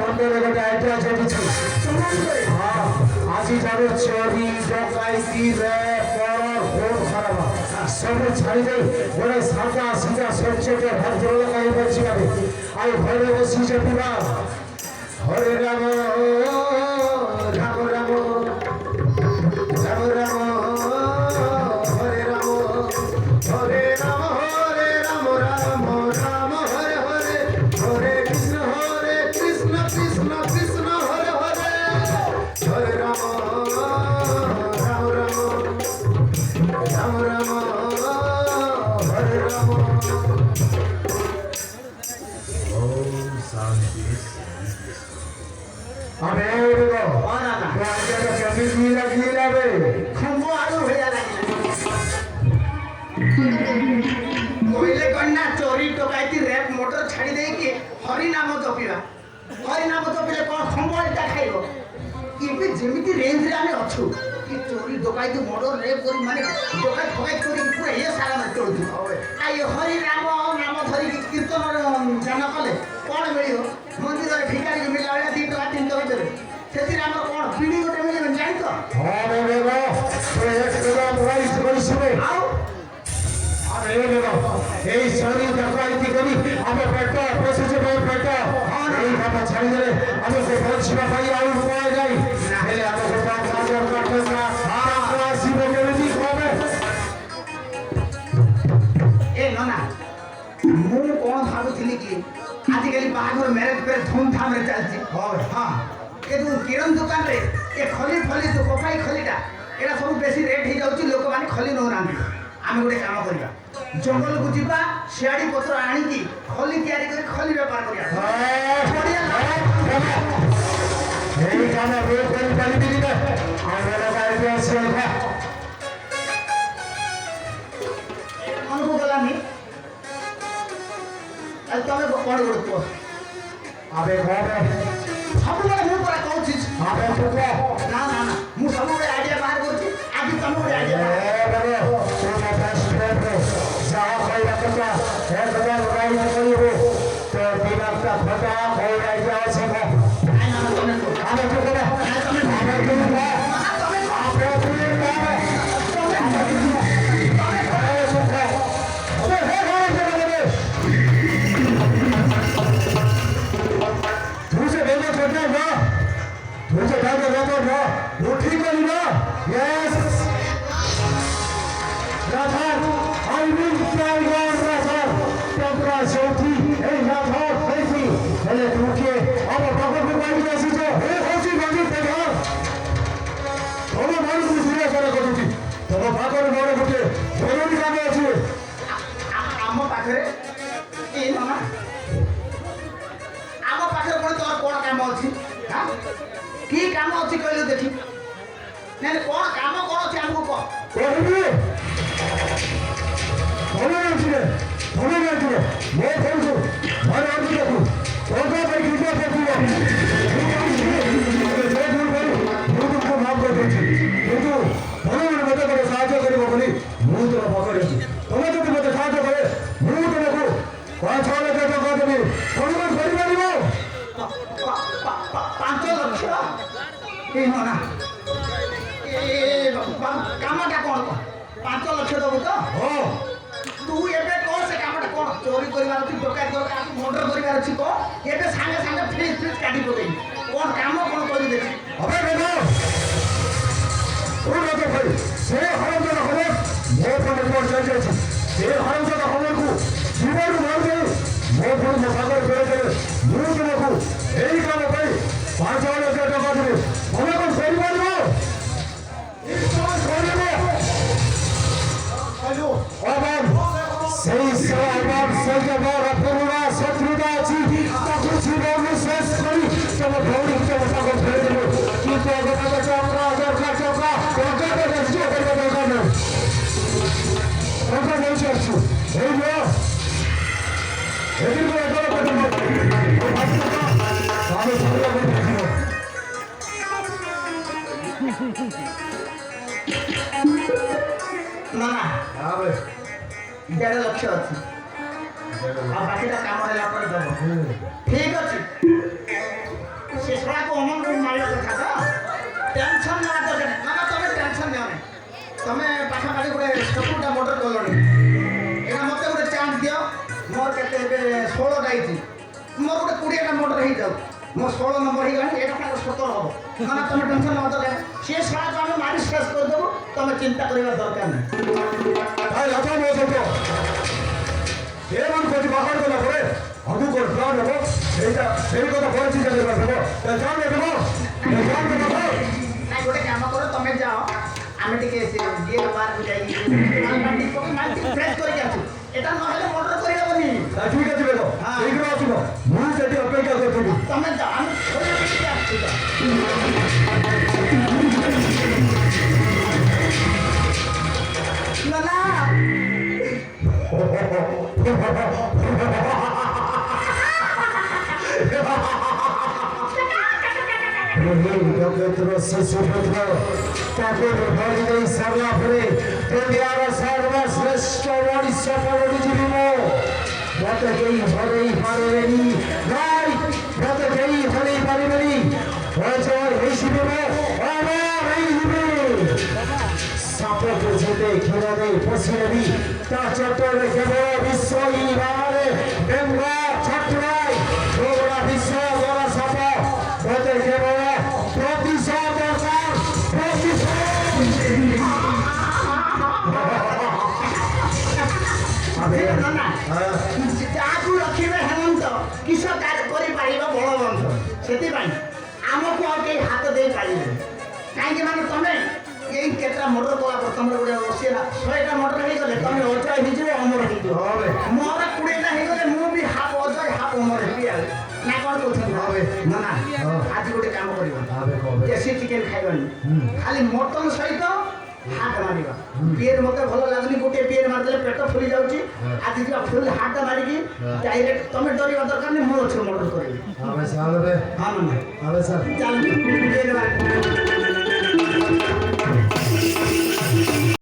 মন্দিরে গোটে আইডিয়া চলছে আজি যাবে চোরি ডকাইতি খুব খারাপ সব ছাড়ি দেয় গোটে সাদা সিধা সচ্চে ভদ্র লোক বলছি আর ঘরে বসিছে পিবা হরে রাম রাম রাম রাম রাম হরে রাম হরে রাম হরে রাম রাম রাম হরে হরে হরে কৃষ্ণ কৃষ্ণ কৃষ্ণ হরে হরে হরে রাম রাম রাম রাম রাম হরে রাম ওম শান্তি अबे देखो ना राजा का कभी गीला बे खंबो आलू भैया लगी कोइले कन्ना चोरी टोकाइती रेप मोटर छाड़ी दे के हरि नाम जपिबा हरि नाम जपिले कोन खंबो एटा खाइबो इबे जेमिति रेंज रे आमे अछु कि चोरी टोकाइती मोटर रेप करी माने टोकाइ ठोकाइ करी पूरा ये सारा में तोड़ दी आ ये हरि नाम धरी कीर्तन जान कले कोन मिलियो मंदिर रे भिखारी के मिला 2 टका 3 टका देबे सेतिर हमर कोन पीडी गोटे मिले जानि तो हां रे देखो तो एक टका मोबाइल से सुने आओ अरे देखो এই শরীর ডাকাইতি করি আমি পেটা বসেছে ভাই পেটা এই কথা ছাড়ি দিলে আমি সে বলছিবা ভাই আর উপায় নাই হেলে আমাকে পাঁচ হাজার টাকা আর আসিব কেমনি হবে ए नना मु कोन भाबुथिली कि आजिकली बाहाघर मैरेज पे धूमधाम रे चलछि हां ए तू किरण दुकान रे ए खली फली तो कोकाई खलीटा एरा सब बेसी रेट हे जाउछि लोक माने खली न रांदी आमे गोटे काम करिया जंगल को जिबा सियाडी पत्र आनी की खली तयारी करी खली व्यापार करिया बढ़िया এই কামে রোজ করে পালি দিলি না আমরা বাইরে আসি না अनुभव गलानी आज तमे कोन गुडतो আবে ঘরে सबले मु परा कहू छी আবে তোকে ना ना ना मु सबले आइडिया बाहर करछि आज तमे गोटे आइडिया आम पाखरे ए मामा आम पाखरे कोन तोर कोन काम अछि हां की काम अछि कहले देखि नै कोन काम कोन अछि हमको को कामटा कौन 5 लाख दबो तो तू एबे कोन से कामटा कोन चोरी करिवार अछि डकैत कर मर्डर करिवार अछि को एबे संगे संगे फ्रीज काटी पदे कोन काम कोन करि देखि अबे बेटा ओ लोके भाई से हरम हरम मो पर रिपोर्ट चल जाय छै से हरम से हमर को जीवन मार दे मो पर मसागर करे करे मुझ को एई काम भाई 5 लाख टका दे हमें को सही मारबो সেই সবার সজবার পুরোনা শত্রুতা আছে তাকে জীবনে শেষ করি তবে ভৌরিক চমৎকার ফেলে দেব কিন্তু আগের চক্র দরকার চক্র দরকার দেশীয় করবে দরকার নেই আমরা বলছি আসছি এই যে এদিকে এগুলো করতে আমি সবাই বলছি ना ना আবে 11 लाख अछि आ बाकीटा काम होला पर दबो ठीक अछि ପାଇଛି ମୋର ଗୋଟେ 20ଟା ମୋଟର ହେଇଯାଉ ମୋ 16 ନମ୍ବର ହେଇଗଲାଣି ଏଇଟା ତାଙ୍କର 17 ହବ ନା ତମେ ଟେନସନ ନେବା ଦରକାର ନାହିଁ। ସିଏ ଶଳାକୁ ଆମେ ମାରି ଶେଷ କରିଦେବୁ ତମେ ଚିନ୍ତା କରିବା ଦରକାର ନାହିଁ। ତାହେଲେ ଆସ ମୋ ସହିତ ଏମାନଙ୍କୁ କିଛି ବାହାର କଲା ପରେ ଆଗକୁ କ'ଣ ପ୍ଲାନ୍ ହେବ ସେଇଟା ସେଇ କଥା ପରେ ଚିନ୍ତା କରିବା ହେବ ପ୍ଲାନ୍ ହେବ ପ୍ଲାନ୍ ହେବ ନାଇଁ ଗୋଟେ କାମ କର ତମେ ଯାଅ ଆମେ ଟିକେ ସେ ଡିଏଲ୍ ବାହାରକୁ ଯାଇକି ଫ୍ରେଶ୍ କରିକି ଆସୁ এটা ନହେଲେ ମୋଟର କରିହେବନି। ଠିକ୍ ଅଛି ବେଗ ଶୀଘ୍ର ଆସିବ ମୁଁ ସେଠି ଅପେକ୍ଷା କରିଥିବି। ତମେ ଯାଅ ଆମେ ଆସୁଛୁ ନା ତାକୁ ଭରି ଦେଇ ସାରିଲା ପରେ ଦୁନିଆର ସର୍ବଶ୍ରେଷ୍ଠ ମଣିଷ ପରକୁ ଯିବି ମୁଁ। ମତେ କେହି ହରେଇ ପାରିବେନି ନାଇଁ ମତେ କେହି ହରେଇ ପାରିବେନି ଅଜୟ ହେଇଯିବି ମୁଁ ଅମର ହେଇଯିବି। ସାପକୁ ଯେତେ କ୍ଷୀର ଦେଇ ପଶିନେବି ତା ଚଟରେ କେବଳ ବିଷ ହିଁ ବାହାରେ ବେଙ୍ଗ ଛଟୁଆଇ ଗୋବରା ବିଷ ଗରା ସାପ ମତେ କେବଳ ପ୍ରତିଶୋଧ ଦରକାର ପ୍ରତିଶୋଧ। ଯାହାକୁ ରଖିବେ ହେମନ୍ତ କିସ କାର୍ଯ୍ୟ କରିପାରିବ ବଳବନ୍ତ ସେଥିପାଇଁ ଆମକୁ ଆଉ କେହି ହାତ ଦେଇପାରିବେନି କାହିଁକି ମାନେ ତମେ ଏଇ କେତେଟା ମୋଟର କଲା ପରେ ତମର ଗୋଟେ ବସିଲା 100ଟା ମୋଟର ହେଇଗଲେ ତମେ ଅଜୟ ହେଇଯିବ ଅମର ହେଇଯିବ ମୋର 20ଟା ହେଇଗଲେ ମୁଁ ବି ହାଫ ଅଜୟ ହାଫ ଅମର ହେବି ଆଉ ନା କ'ଣ କହୁଛନ୍ତି ନା ନା ଆଜି ଗୋଟେ କାମ କରିବା ଦେଶୀ ଚିକେନ ଖାଇବାନି ଖାଲି ମଟନ ସହିତ ହାଟ ମାରିବା ପିଏର ମତେ ଭଲ ଲାଗୁନି ଗୋଟେ ପିଏର ମାରିଦେଲେ ପେଟ ଫୁଲି ଯାଉଛି ଆଜି ଯିବା ଫୁଲ ହାଟ ମାରିକି ଡାଇରେକ୍ଟ ତମେ ଡରିବା ଦରକାର ନାହିଁ ମୁଁ ଅଛି ମର୍ଡର କରିବି ହଁ ନା ଚାଲନ୍ତୁ ପିଏର ମାରି